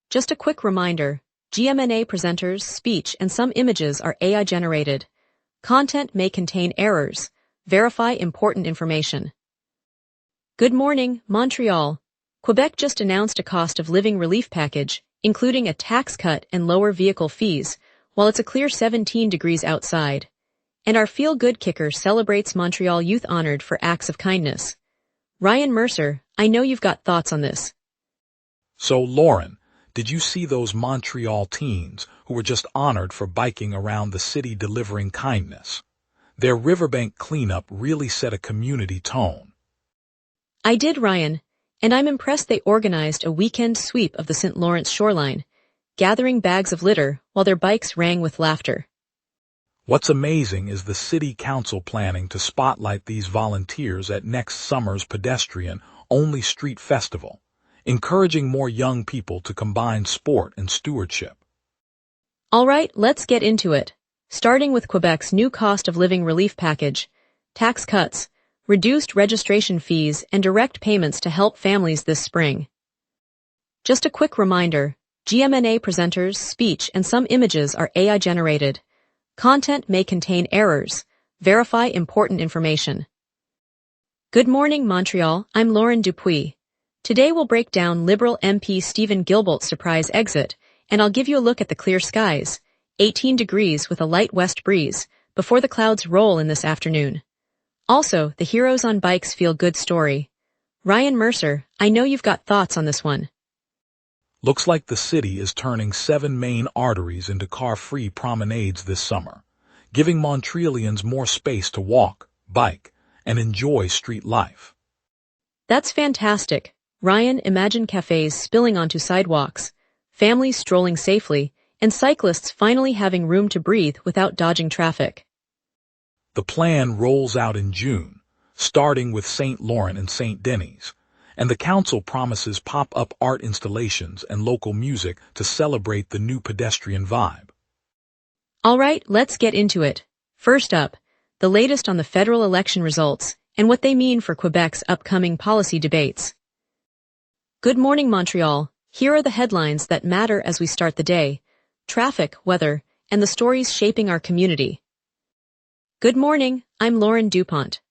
Just a quick reminder, GMNA presenters' speech and some images are AI generated. Content may contain errors. Verify important information. Good morning, Montreal. Quebec just announced a cost of living relief package, including a tax cut and lower vehicle fees, while it's a clear 17 degrees outside. And our feel-good kicker celebrates Montreal youth honored for acts of kindness. Ryan Mercer, I know you've got thoughts on this. So, Lauren, did you see those Montreal teens who were just honored for biking around the city delivering kindness? Their riverbank cleanup really set a community tone. I did, Ryan, and I'm impressed they organized a weekend sweep of the St. Lawrence shoreline, gathering bags of litter while their bikes rang with laughter. What's amazing is the city council planning to spotlight these volunteers at next summer's pedestrian-only street festival, encouraging more young people to combine sport and stewardship. All right, let's get into it. Starting with Quebec's new cost of living relief package, tax cuts, reduced registration fees, and direct payments to help families this spring. Just a quick reminder, GMNA presenters' speech and some images are AI generated. Content may contain errors. Verify important information. Good morning, Montreal. I'm Lauren Dupuis. Today we'll break down Liberal MP Stephen Guilbeault's surprise exit, and I'll give you a look at the clear skies, 18 degrees with a light west breeze, before the clouds roll in this afternoon. Also, the Heroes on Bikes Feel Good story. Ryan Mercer, I know you've got thoughts on this one. Looks like the city is turning 7 main arteries into car-free promenades this summer, giving Montrealians more space to walk, bike, and enjoy street life. That's fantastic. Ryan, imagine cafes spilling onto sidewalks, families strolling safely, and cyclists finally having room to breathe without dodging traffic. The plan rolls out in June, starting with St. Laurent and St. Denis, and the council promises pop-up art installations and local music to celebrate the new pedestrian vibe. All right, let's get into it. First up, the latest on the federal election results and what they mean for Quebec's upcoming policy debates. Good morning, Montreal. Here are the headlines that matter as we start the day: traffic, weather, and the stories shaping our community. Good morning, I'm Lauren Dupont.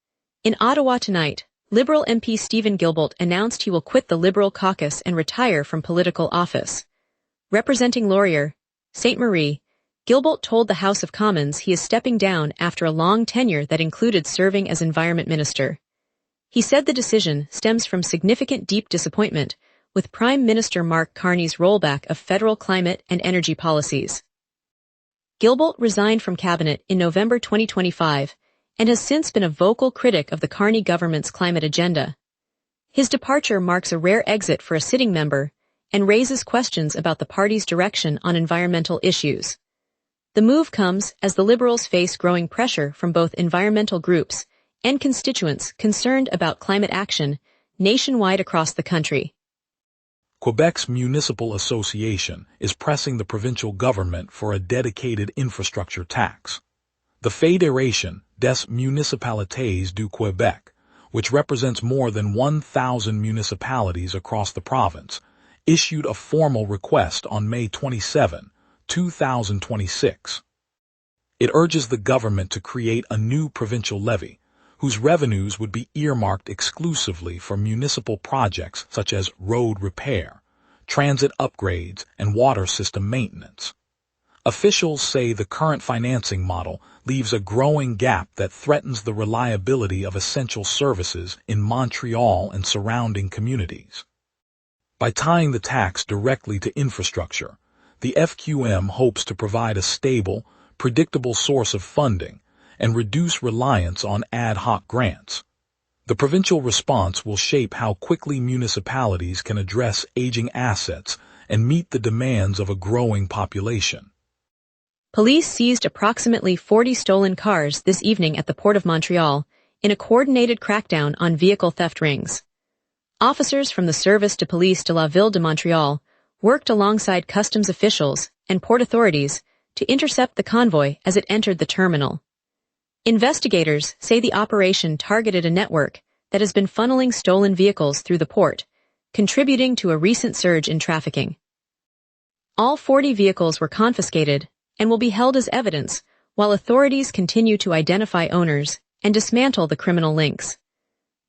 In Ottawa tonight, Liberal MP Stephen Guilbeault announced he will quit the Liberal caucus and retire from political office. Representing Laurier, Ste. Marie, Guilbeault told the House of Commons he is stepping down after a long tenure that included serving as Environment Minister. He said the decision stems from significant deep disappointment with Prime Minister Mark Carney's rollback of federal climate and energy policies. Guilbeault resigned from cabinet in November 2025 and has since been a vocal critic of the Carney government's climate agenda. His departure marks a rare exit for a sitting member and raises questions about the party's direction on environmental issues. The move comes as the Liberals face growing pressure from both environmental groups and constituents concerned about climate action nationwide across the country. Quebec's Municipal Association is pressing the provincial government for a dedicated infrastructure tax. The Fédération des Municipalités du Québec, which represents more than 1,000 municipalities across the province, issued a formal request on May 27, 2026. It urges the government to create a new provincial levy, whose revenues would be earmarked exclusively for municipal projects such as road repair, transit upgrades, and water system maintenance. Officials say the current financing model leaves a growing gap that threatens the reliability of essential services in Montreal and surrounding communities. By tying the tax directly to infrastructure, the FQM hopes to provide a stable, predictable source of funding and reduce reliance on ad hoc grants. The provincial response will shape how quickly municipalities can address aging assets and meet the demands of a growing population. Police seized approximately 40 stolen cars this evening at the Port of Montreal in a coordinated crackdown on vehicle theft rings. Officers from the Service de Police de la Ville de Montreal worked alongside customs officials and port authorities to intercept the convoy as it entered the terminal. Investigators say the operation targeted a network that has been funneling stolen vehicles through the port, contributing to a recent surge in trafficking. All 40 vehicles were confiscated and will be held as evidence while authorities continue to identify owners and dismantle the criminal links.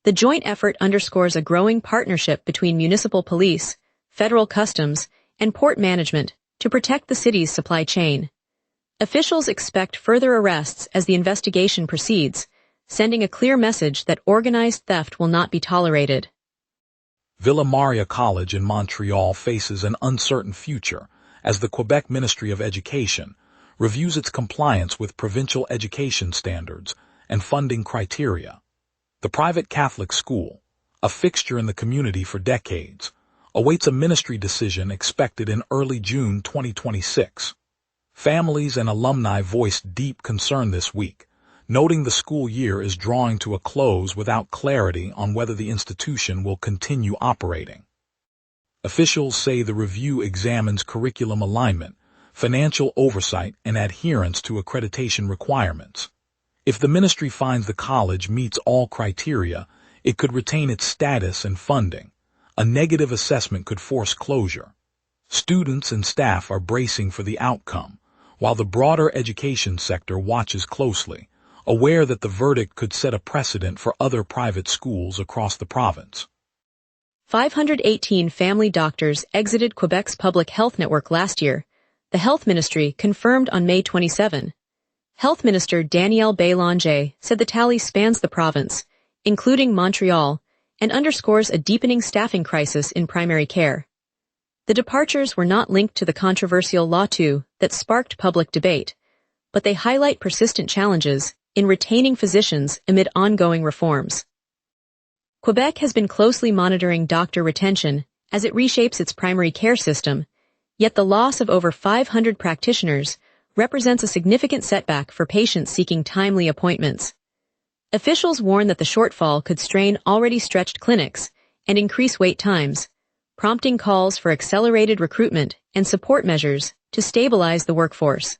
The joint effort underscores a growing partnership between municipal police, federal customs, and port management to protect the city's supply chain. Officials expect further arrests as the investigation proceeds, sending a clear message that organized theft will not be tolerated. Ville Maria College in Montreal faces an uncertain future as the Quebec Ministry of Education reviews its compliance with provincial education standards and funding criteria. The private Catholic school, a fixture in the community for decades, awaits a ministry decision expected in early June 2026. Families and alumni voiced deep concern this week, noting the school year is drawing to a close without clarity on whether the institution will continue operating. Officials say the review examines curriculum alignment, financial oversight, and adherence to accreditation requirements. If the ministry finds the college meets all criteria, it could retain its status and funding. A negative assessment could force closure. Students and staff are bracing for the outcome, while the broader education sector watches closely, aware that the verdict could set a precedent for other private schools across the province. 518 family doctors exited Quebec's public health network last year, the Health Ministry confirmed on May 27. Health Minister Danielle Bélanger said the tally spans the province, including Montreal, and underscores a deepening staffing crisis in primary care. The departures were not linked to the controversial Law 2 that sparked public debate, but they highlight persistent challenges in retaining physicians amid ongoing reforms. Quebec has been closely monitoring doctor retention as it reshapes its primary care system, yet the loss of over 500 practitioners represents a significant setback for patients seeking timely appointments. Officials warn that the shortfall could strain already stretched clinics and increase wait times, prompting calls for accelerated recruitment and support measures to stabilize the workforce.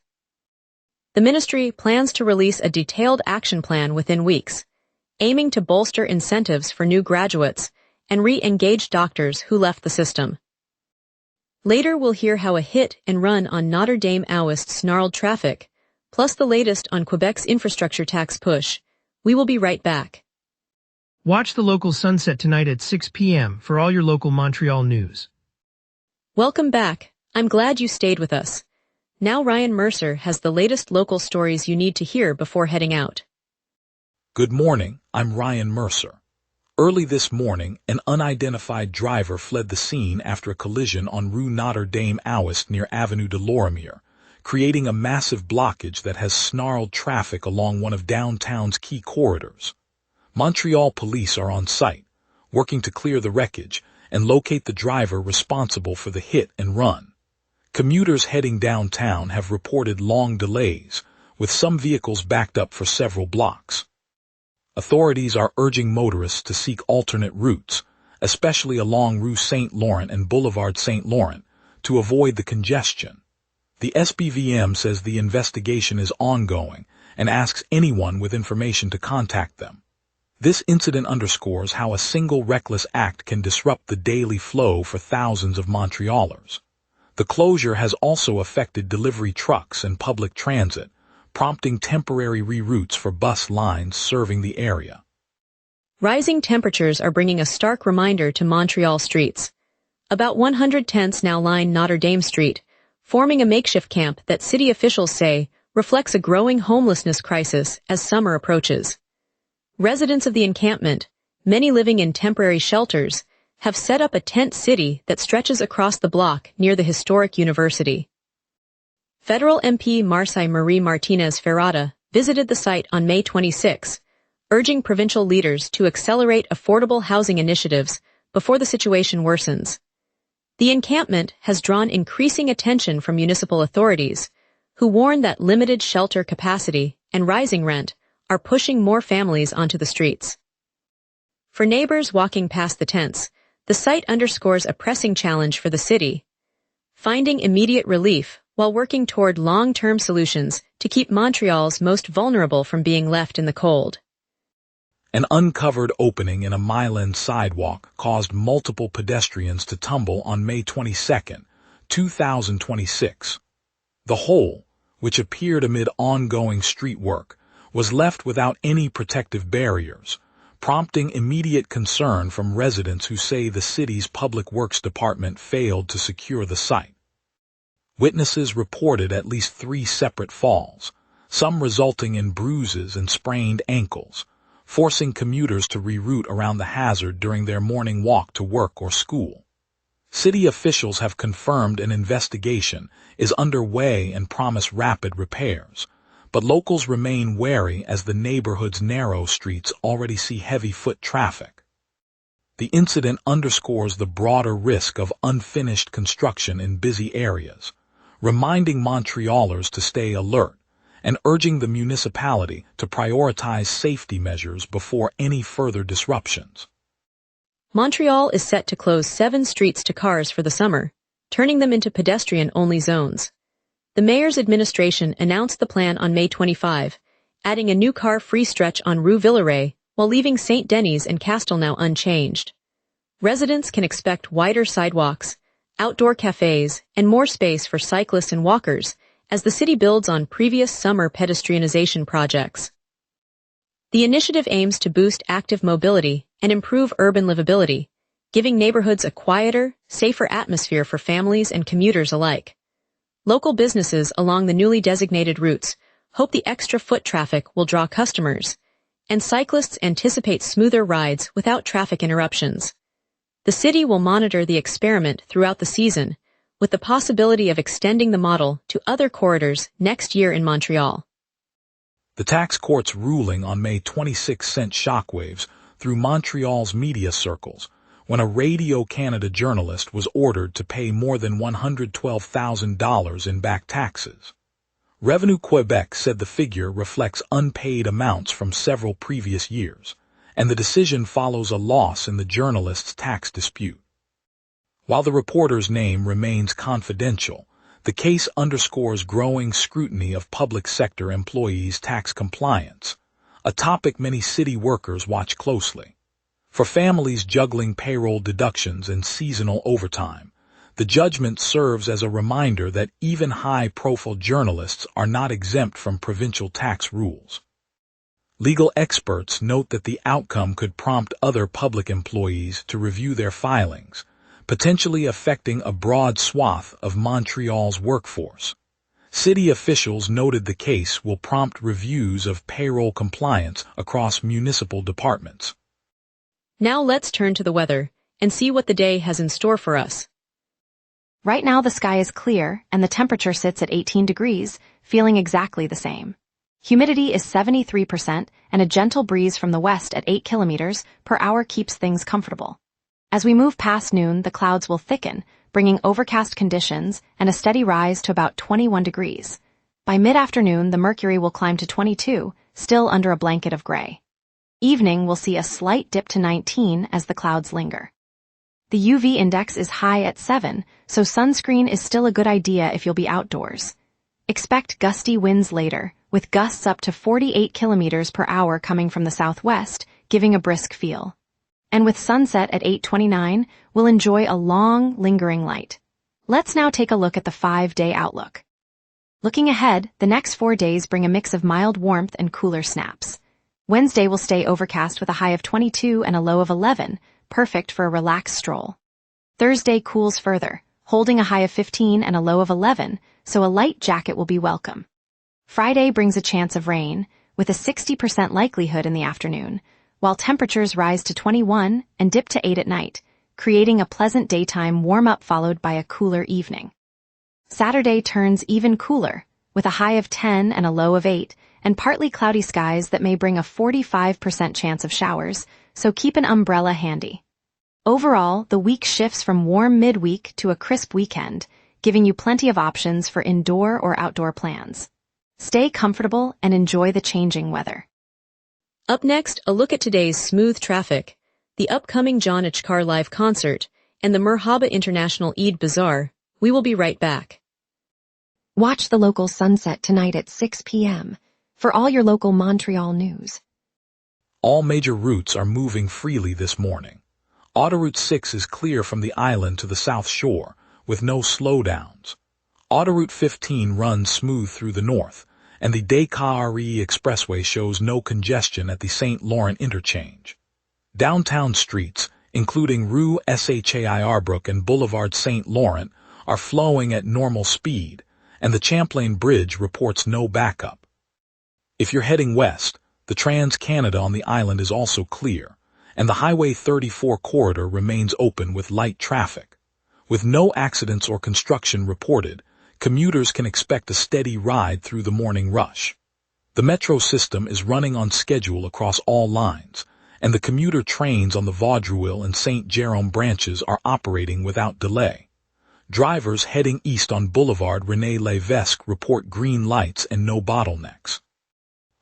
The ministry plans to release a detailed action plan within weeks, aiming to bolster incentives for new graduates and re-engage doctors who left the system. Later we'll hear how a hit and run on Notre Dame-Ouest snarled traffic, plus the latest on Quebec's infrastructure tax push. We will be right back. Watch the local sunset tonight at 6 p.m. for all your local Montreal news. Welcome back. I'm glad you stayed with us. Now Ryan Mercer has the latest local stories you need to hear before heading out. Good morning, I'm Ryan Mercer. Early this morning, an unidentified driver fled the scene after a collision on Rue Notre Dame-Ouest near Avenue de Lorimier, creating a massive blockage that has snarled traffic along one of downtown's key corridors. Montreal police are on site, working to clear the wreckage and locate the driver responsible for the hit and run. Commuters heading downtown have reported long delays, with some vehicles backed up for several blocks. Authorities are urging motorists to seek alternate routes, especially along Rue St. Laurent and Boulevard St. Laurent, to avoid the congestion. The SBVM says the investigation is ongoing and asks anyone with information to contact them. This incident underscores how a single reckless act can disrupt the daily flow for thousands of Montrealers. The closure has also affected delivery trucks and public transit, prompting temporary reroutes for bus lines serving the area. Rising temperatures are bringing a stark reminder to Montreal streets. About 100 tents now line Notre Dame Street, forming a makeshift camp that city officials say reflects a growing homelessness crisis as summer approaches. Residents of the encampment, many living in temporary shelters, have set up a tent city that stretches across the block near the historic university. Federal MP Marcy Marie Martinez Ferrada visited the site on May 26, urging provincial leaders to accelerate affordable housing initiatives before the situation worsens. The encampment has drawn increasing attention from municipal authorities, who warn that limited shelter capacity and rising rent are pushing more families onto the streets. For neighbors walking past the tents, the site underscores a pressing challenge for the city, finding immediate relief while working toward long-term solutions to keep Montreal's most vulnerable from being left in the cold. An uncovered opening in a mile-end sidewalk caused multiple pedestrians to tumble on May 22, 2026. The hole, which appeared amid ongoing street work, was left without any protective barriers, prompting immediate concern from residents who say the city's Public Works Department failed to secure the site. Witnesses reported at least 3 separate falls, some resulting in bruises and sprained ankles, forcing commuters to reroute around the hazard during their morning walk to work or school. City officials have confirmed an investigation is underway and promise rapid repairs, but locals remain wary as the neighborhood's narrow streets already see heavy foot traffic. The incident underscores the broader risk of unfinished construction in busy areas, reminding Montrealers to stay alert and urging the municipality to prioritize safety measures before any further disruptions. Montreal is set to close 7 streets to cars for the summer, turning them into pedestrian-only zones. The mayor's administration announced the plan on May 25, adding a new car-free stretch on Rue Villeray while leaving St. Denis and Castelnau unchanged. Residents can expect wider sidewalks, outdoor cafes, and more space for cyclists and walkers as the city builds on previous summer pedestrianization projects. The initiative aims to boost active mobility and improve urban livability, giving neighborhoods a quieter, safer atmosphere for families and commuters alike. Local businesses along the newly designated routes hope the extra foot traffic will draw customers, and cyclists anticipate smoother rides without traffic interruptions. The city will monitor the experiment throughout the season, with the possibility of extending the model to other corridors next year in Montreal. The tax court's ruling on May 26 sent shockwaves through Montreal's media circles when a Radio Canada journalist was ordered to pay more than $112,000 in back taxes. Revenu Quebec said the figure reflects unpaid amounts from several previous years, and the decision follows a loss in the journalist's tax dispute. While the reporter's name remains confidential, the case underscores growing scrutiny of public sector employees' tax compliance, a topic many city workers watch closely. For families juggling payroll deductions and seasonal overtime, the judgment serves as a reminder that even high-profile journalists are not exempt from provincial tax rules. Legal experts note that the outcome could prompt other public employees to review their filings, potentially affecting a broad swath of Montreal's workforce. City officials noted the case will prompt reviews of payroll compliance across municipal departments. Now let's turn to the weather and see what the day has in store for us. Right now the sky is clear and the temperature sits at 18 degrees, feeling exactly the same. Humidity is 73% and a gentle breeze from the west at 8 kilometers per hour keeps things comfortable. As we move past noon, the clouds will thicken, bringing overcast conditions and a steady rise to about 21 degrees. By mid-afternoon, the mercury will climb to 22, still under a blanket of gray. Evening will see a slight dip to 19 as the clouds linger. The UV index is high at 7, so sunscreen is still a good idea if you'll be outdoors. Expect gusty winds later, with gusts up to 48 kilometers per hour coming from the southwest, giving a brisk feel. And with sunset at 8:29, we'll enjoy a long, lingering light. Let's now take a look at the 5-day outlook. Looking ahead, the next 4 days bring a mix of mild warmth and cooler snaps. Wednesday will stay overcast with a high of 22 and a low of 11, perfect for a relaxed stroll. Thursday cools further, holding a high of 15 and a low of 11, so a light jacket will be welcome. Friday brings a chance of rain, with a 60% likelihood in the afternoon, while temperatures rise to 21 and dip to 8 at night, creating a pleasant daytime warm-up followed by a cooler evening. Saturday turns even cooler, with a high of 10 and a low of 8, and partly cloudy skies that may bring a 45% chance of showers, so keep an umbrella handy. Overall, the week shifts from warm midweek to a crisp weekend, giving you plenty of options for indoor or outdoor plans. Stay comfortable and enjoy the changing weather. Up next, a look at today's smooth traffic, the upcoming John Ichkar live concert, and the Merhaba International Eid Bazaar. We will be right back. Watch the local sunset tonight at 6 p.m. for all your local Montreal news. All major routes are moving freely this morning. Autoroute 6 is clear from the island to the south shore, with no slowdowns. Autoroute 15 runs smooth through the north, and the Descartes Expressway shows no congestion at the St. Laurent interchange. Downtown streets, including Rue Saint and Boulevard St. Laurent, are flowing at normal speed, and the Champlain Bridge reports no backup. If you're heading west, the Trans-Canada on the island is also clear, and the Highway 34 corridor remains open with light traffic. With no accidents or construction reported, commuters can expect a steady ride through the morning rush. The metro system is running on schedule across all lines, and the commuter trains on the Vaudreuil and St. Jerome branches are operating without delay. Drivers heading east on Boulevard René Lévesque report green lights and no bottlenecks.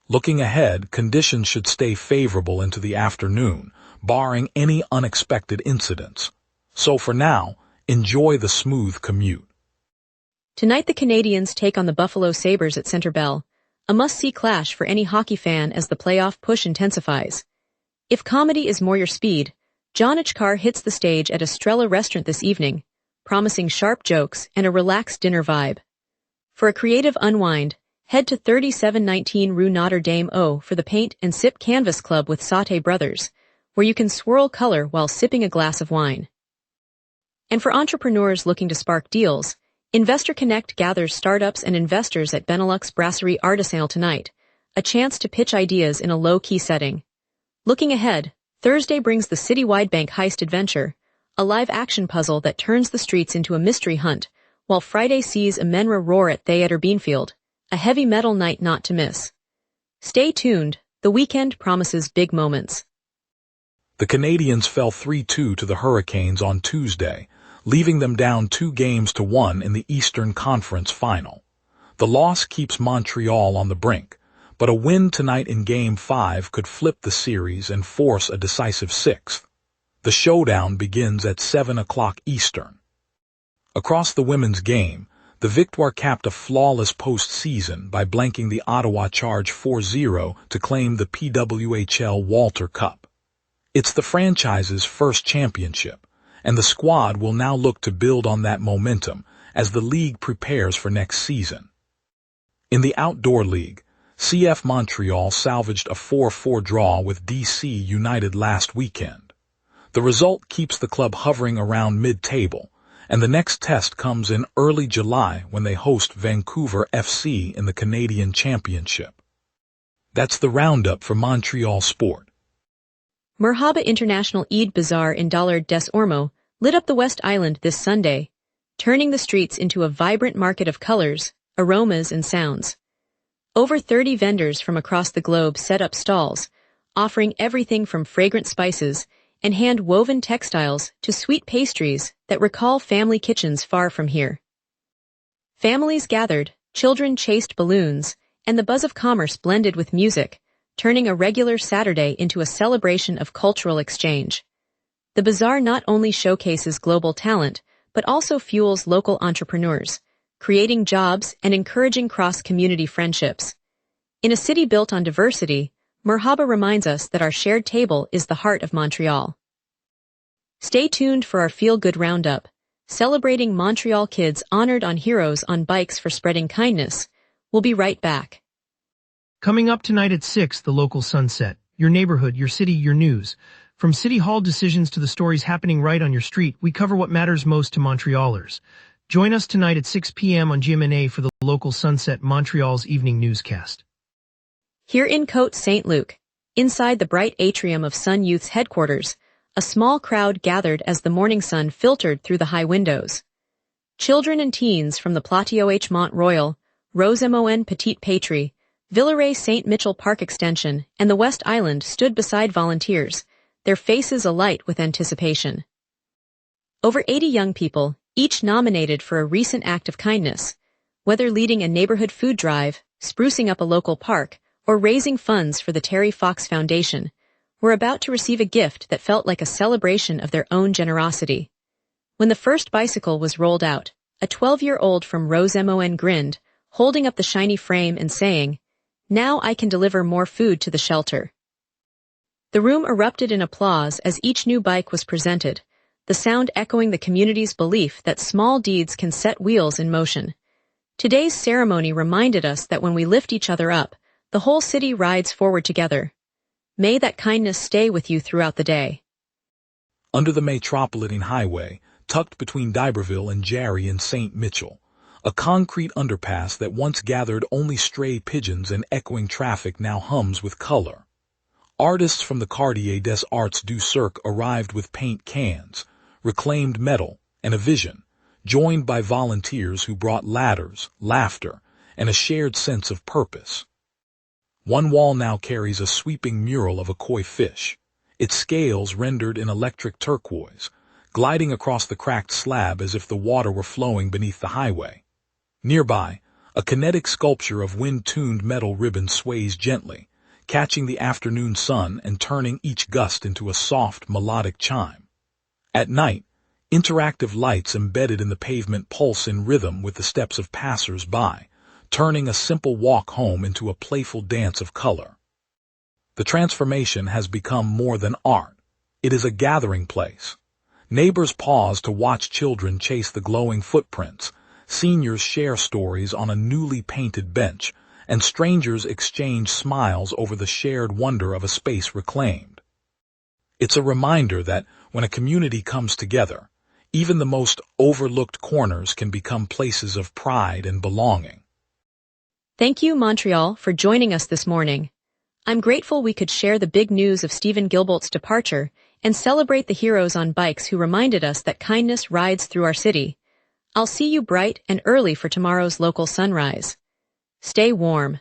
Looking ahead, conditions should stay favorable into the afternoon, barring any unexpected incidents. So for now, enjoy the smooth commute. Tonight the Canadiens take on the Buffalo Sabres at Centre Bell, a must-see clash for any hockey fan as the playoff push intensifies. If comedy is more your speed, John Ichkar hits the stage at Estrella Restaurant this evening, promising sharp jokes and a relaxed dinner vibe. For a creative unwind, head to 3719 Rue Notre Dame O for the Paint and Sip Canvas Club with Sauté Brothers, where you can swirl color while sipping a glass of wine. And for entrepreneurs looking to spark deals, Investor Connect gathers startups and investors at Benelux Brasserie Artisanale tonight, a chance to pitch ideas in a low-key setting. Looking ahead, Thursday brings the citywide bank heist adventure, a live-action puzzle that turns the streets into a mystery hunt, while Friday sees a Menra roar at Theatre Beanfield, a heavy metal night not to miss. Stay tuned, the weekend promises big moments. The Canadiens fell 3-2 to the Hurricanes on Tuesday, leaving them down 2-1 in the Eastern Conference Final. The loss keeps Montreal on the brink, but a win tonight in Game 5 could flip the series and force a decisive sixth. The showdown begins at 7 o'clock Eastern. Across the women's game, the Victoire capped a flawless postseason by blanking the Ottawa Charge 4-0 to claim the PWHL Walter Cup. It's the franchise's first championship, and the squad will now look to build on that momentum as the league prepares for next season. In the Outdoor League, CF Montreal salvaged a 4-4 draw with DC United last weekend. The result keeps the club hovering around mid-table, and the next test comes in early July when they host Vancouver FC in the Canadian Championship. That's the roundup for Montreal sport. Merhaba International Eid Bazaar in Dollard des Ormeaux lit up the West Island this Sunday, turning the streets into a vibrant market of colors, aromas, and sounds. Over 30 vendors from across the globe set up stalls, offering everything from fragrant spices and hand-woven textiles to sweet pastries that recall family kitchens far from here. Families gathered, children chased balloons, and the buzz of commerce blended with music, turning a regular Saturday into a celebration of cultural exchange. The bazaar not only showcases global talent, but also fuels local entrepreneurs, creating jobs and encouraging cross-community friendships. In a city built on diversity, Merhaba reminds us that our shared table is the heart of Montreal. Stay tuned for our feel-good roundup, celebrating Montreal kids honored on Heroes on Bikes for spreading kindness. We'll be right back. Coming up tonight at 6, the local sunset. Your neighborhood, your city, your news. From City Hall decisions to the stories happening right on your street, we cover what matters most to Montrealers. Join us tonight at 6 p.m. on GMNA for the local sunset, Montreal's evening newscast. Here in Côte Saint-Luc, inside the bright atrium of Sun Youth's headquarters, a small crowd gathered as the morning sun filtered through the high windows. Children and teens from the Plateau Mont-Royal, Rose-Mon Petite Patrie, Villeray St. Mitchell Park Extension, and the West Island stood beside volunteers, their faces alight with anticipation. Over 80 young people, each nominated for a recent act of kindness, whether leading a neighborhood food drive, sprucing up a local park, or raising funds for the Terry Fox Foundation, were about to receive a gift that felt like a celebration of their own generosity. When the first bicycle was rolled out, a 12-year-old from Rose-Mon grinned, holding up the shiny frame and saying, "Now I can deliver more food to the shelter." The room erupted in applause as each new bike was presented, the sound echoing the community's belief that small deeds can set wheels in motion. Today's ceremony reminded us that when we lift each other up, the whole city rides forward together. May that kindness stay with you throughout the day. Under the Metropolitan Highway, tucked between D'Iberville and Jarry in St. Mitchell, a concrete underpass that once gathered only stray pigeons and echoing traffic now hums with color. Artists from the Quartier des Arts du Cirque arrived with paint cans, reclaimed metal, and a vision, joined by volunteers who brought ladders, laughter, and a shared sense of purpose. One wall now carries a sweeping mural of a koi fish, its scales rendered in electric turquoise, gliding across the cracked slab as if the water were flowing beneath the highway. Nearby, a kinetic sculpture of wind-tuned metal ribbon sways gently, catching the afternoon sun and turning each gust into a soft, melodic chime. At night, interactive lights embedded in the pavement pulse in rhythm with the steps of passers-by, turning a simple walk home into a playful dance of color. The transformation has become more than art. It is a gathering place. Neighbors pause to watch children chase the glowing footprints, seniors share stories on a newly painted bench, and strangers exchange smiles over the shared wonder of a space reclaimed. It's a reminder that when a community comes together, even the most overlooked corners can become places of pride and belonging. Thank you, Montreal, for joining us this morning. I'm grateful we could share the big news of Stephen Gilbolt's departure and celebrate the heroes on bikes who reminded us that kindness rides through our city. I'll see you bright and early for tomorrow's local sunrise. Stay warm.